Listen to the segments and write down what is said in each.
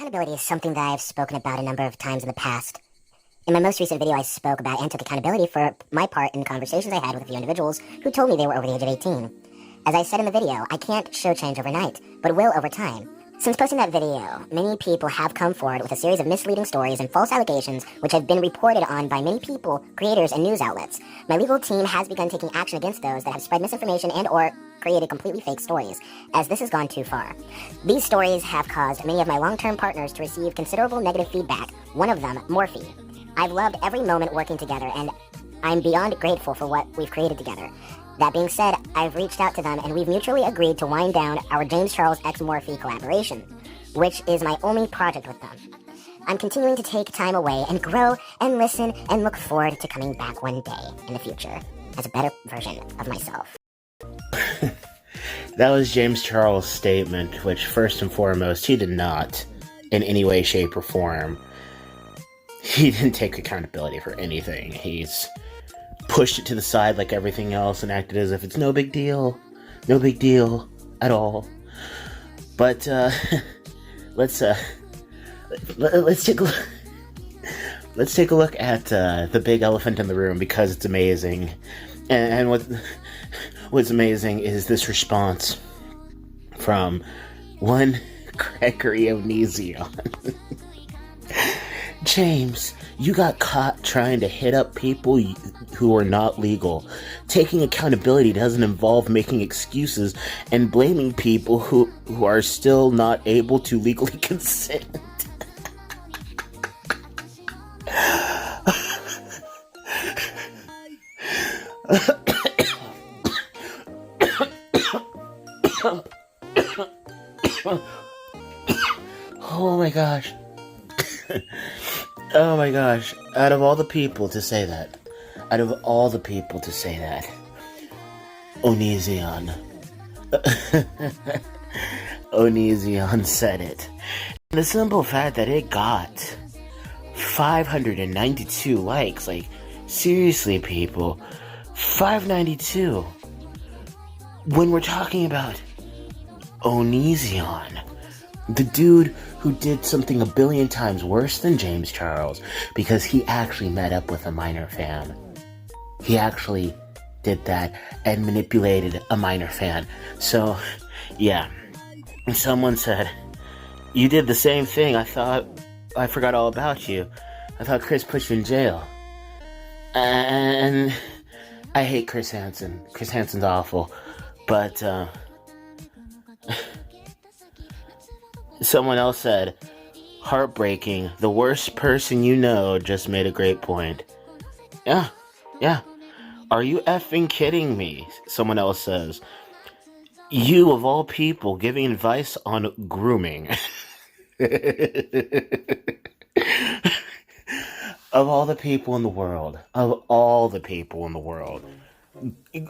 Accountability is something that I've spoken about a number of times in the past. In my most recent video, I spoke about and took accountability for my part in conversations I had with a few individuals who told me they were over the age of 18. As I said in the video, I can't show change overnight, but will over time. Since posting that video, many people have come forward with a series of misleading stories and false allegations which have been reported on by many people, creators, and news outlets. My legal team has begun taking action against those that have spread misinformation and or created completely fake stories, as this has gone too far. These stories have caused many of my long-term partners to receive considerable negative feedback, one of them, Morphe. I've loved every moment working together, and I'm beyond grateful for what we've created together. That being said, I've reached out to them and we've mutually agreed to wind down our James Charles x Morphe collaboration, which is my only project with them. I'm continuing to take time away and grow and listen and look forward to coming back one day in the future as a better version of myself. That was James Charles' statement, which first and foremost, he did not, in any way, shape, or form, he didn't take accountability for anything. He's pushed it to the side like everything else and acted as if it's no big deal at all. But let's take a look at the big elephant in the room, because it's amazing. And what's amazing is this response from one Gregory Onision. James, you got caught trying to hit up people who are not legal. Taking accountability doesn't involve making excuses and blaming people who are still not able to legally consent. Oh my gosh. Oh my gosh. Out of all the people to say that. Onision. Onision said it. The simple fact that it got 592 likes. Like, seriously, people. 592. When we're talking about Onision, the dude who did something a billion times worse than James Charles, because he actually met up with a minor fan. He actually did that and manipulated a minor fan. So, yeah. Someone said, "You did the same thing. I forgot all about you. I thought Chris put you in jail." And I hate Chris Hansen. Chris Hansen's awful. But, someone else said, "Heartbreaking. The worst person you know just made a great point." Yeah. Are you effing kidding me? Someone else says, "You, of all people, giving advice on grooming." Of all the people in the world.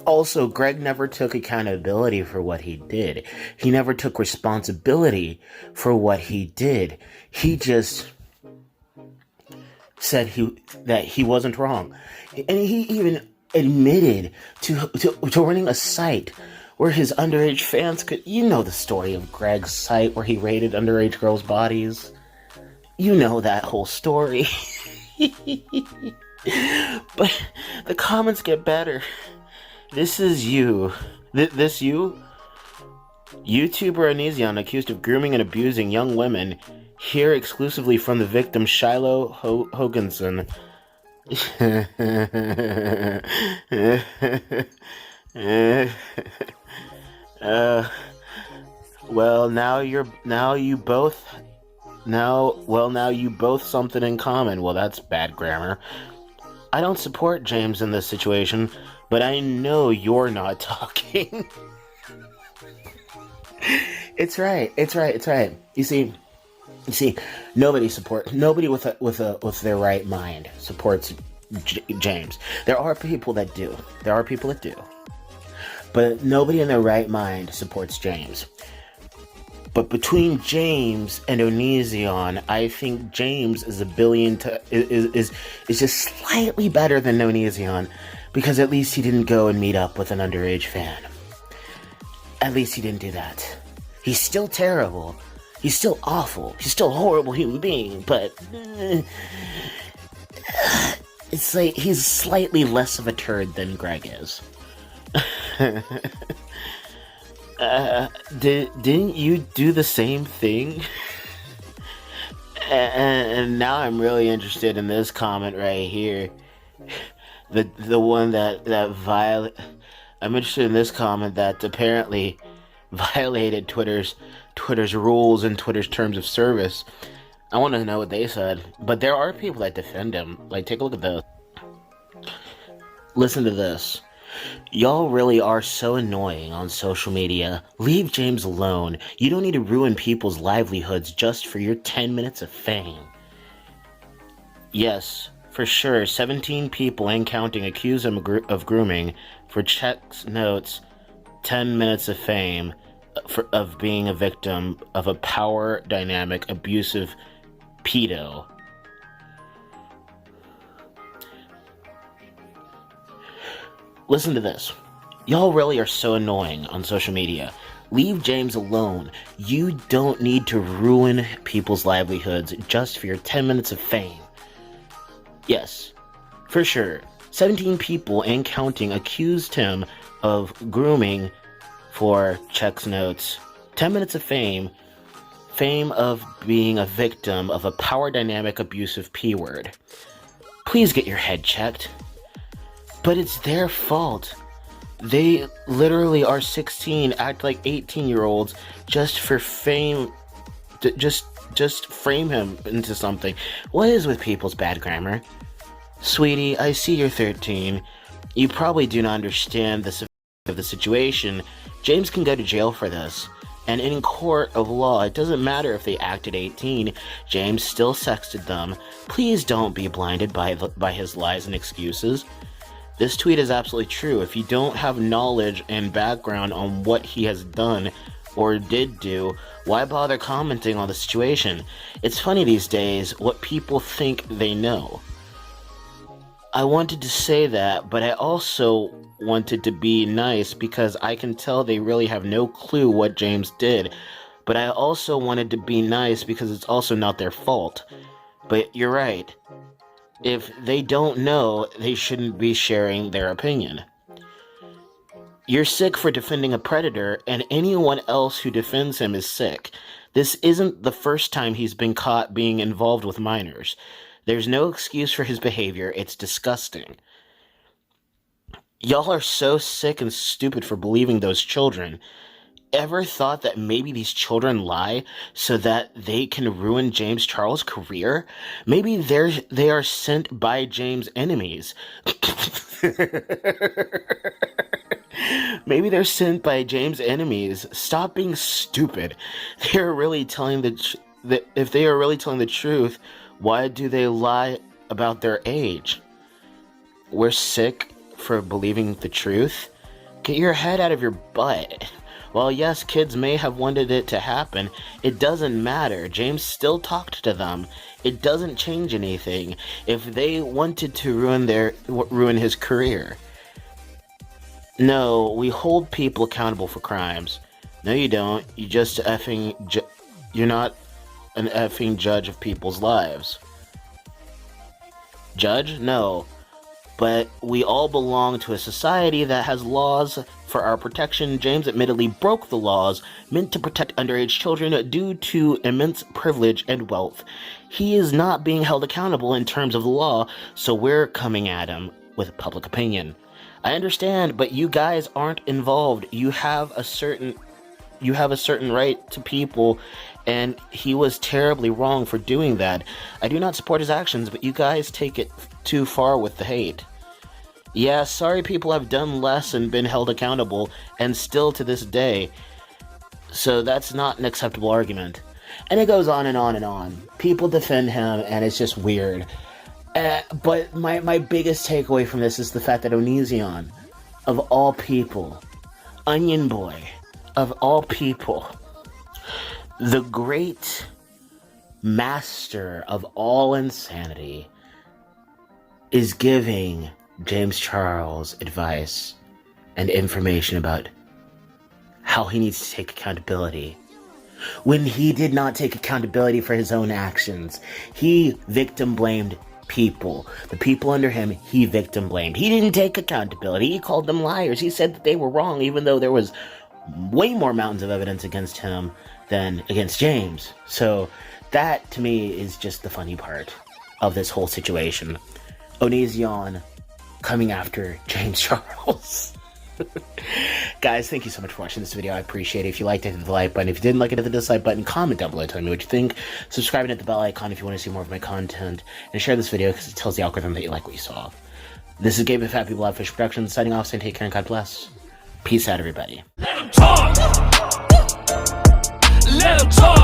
Also, Greg never took accountability for what he did. He never took responsibility for what he did. He just said that he wasn't wrong. And he even admitted to running a site where his underage fans could... You know the story of Greg's site where he rated underage girls' bodies. You know that whole story. But the comments get better. This is you. This you? YouTuber Onision accused of grooming and abusing young women. Hear exclusively from the victim, Shiloh Hoganson. Well, now you both something in common. Well, that's bad grammar. I don't support James in this situation, but I know you're not talking. It's right. You see, nobody with their right mind supports James. There are people that do. But nobody in their right mind supports James. But between James and Onision, I think James is is just slightly better than Onision, because at least he didn't go and meet up with an underage fan. At least he didn't do that. He's still terrible. He's still awful. He's still a horrible human being, but it's like he's slightly less of a turd than Greg is. Didn't you do the same thing? And now I'm really interested in this comment right here. The one that I'm interested in this comment that apparently violated Twitter's rules and Twitter's terms of service. I want to know what they said. But there are people that defend him. Like, take a look at this. Listen to this. Y'all really are so annoying on social media. Leave James alone. You don't need to ruin people's livelihoods just for your 10 minutes of fame. Yes, for sure, 17 people and counting accuse him of grooming for checks notes, 10 minutes of fame of being a victim of a power dynamic abusive pedo. Listen to this. Y'all really are so annoying on social media. Leave James alone. You don't need to ruin people's livelihoods just for your 10 minutes of fame. Yes, for sure. 17 people and counting accused him of grooming for checks notes, 10 minutes of fame of being a victim of a power dynamic abusive P-word. Please get your head checked. But it's their fault. They literally are 16, act like 18-year-olds just for fame. Just frame him into something. What is with people's bad grammar? Sweetie, I see you're 13. You probably do not understand the severity of the situation. James can go to jail for this. And in court of law, it doesn't matter if they acted 18. James still sexted them. Please don't be blinded by his lies and excuses. This tweet is absolutely true. If you don't have knowledge and background on what he has done or did do, why bother commenting on the situation? It's funny these days what people think they know. I wanted to say that, but I also wanted to be nice because I can tell they really have no clue what James did. But I also wanted to be nice because it's also not their fault. But you're right. If they don't know, they shouldn't be sharing their opinion. You're sick for defending a predator, and anyone else who defends him is sick. This isn't the first time he's been caught being involved with minors. There's no excuse for his behavior. It's disgusting. Y'all are so sick and stupid for believing those children. Ever thought that maybe these children lie so that they can ruin James Charles' career? Maybe they are sent by James' enemies. Maybe they're sent by James' enemies. Stop being stupid. If they are really telling the truth, why do they lie about their age? We're sick for believing the truth? Get your head out of your butt. While yes, kids may have wanted it to happen, it doesn't matter. James still talked to them. It doesn't change anything if they wanted to ruin his career. No, we hold people accountable for crimes. No, you don't. You're not an effing judge of people's lives. Judge? No. But we all belong to a society that has laws for our protection. James admittedly broke the laws meant to protect underage children due to immense privilege and wealth. He is not being held accountable in terms of the law, so we're coming at him with public opinion. I understand, but you guys aren't involved. You have a certain right to people, and he was terribly wrong for doing that. I do not support his actions, but you guys take it too far with the hate. Yeah, sorry people have done less and been held accountable, and still to this day. So that's not an acceptable argument. And it goes on and on and on. People defend him, and it's just weird. But my biggest takeaway from this is the fact that Onision, of all people, Onion Boy, of all people, the great master of all insanity, is giving James Charles advice and information about how he needs to take accountability when he did not take accountability for his own actions. He victim blamed people. The people under him, he victim blamed. He didn't take accountability. He called them liars. He said that they were wrong, even though there was way more mountains of evidence against him than against James. So that, to me, is just the funny part of this whole situation. Onision coming after James Charles. Guys, thank you so much for watching this video. I appreciate it. If you liked it, hit the like button. If you didn't like it, hit the dislike button. Comment down below telling me what you think. Subscribe and hit the bell icon if you want to see more of my content. And share this video because it tells the algorithm that you like what you saw. This is Gabe of Happy Blood Fish Productions signing off, saying take care and God bless. Peace out, everybody. Let 'em talk. Let 'em talk.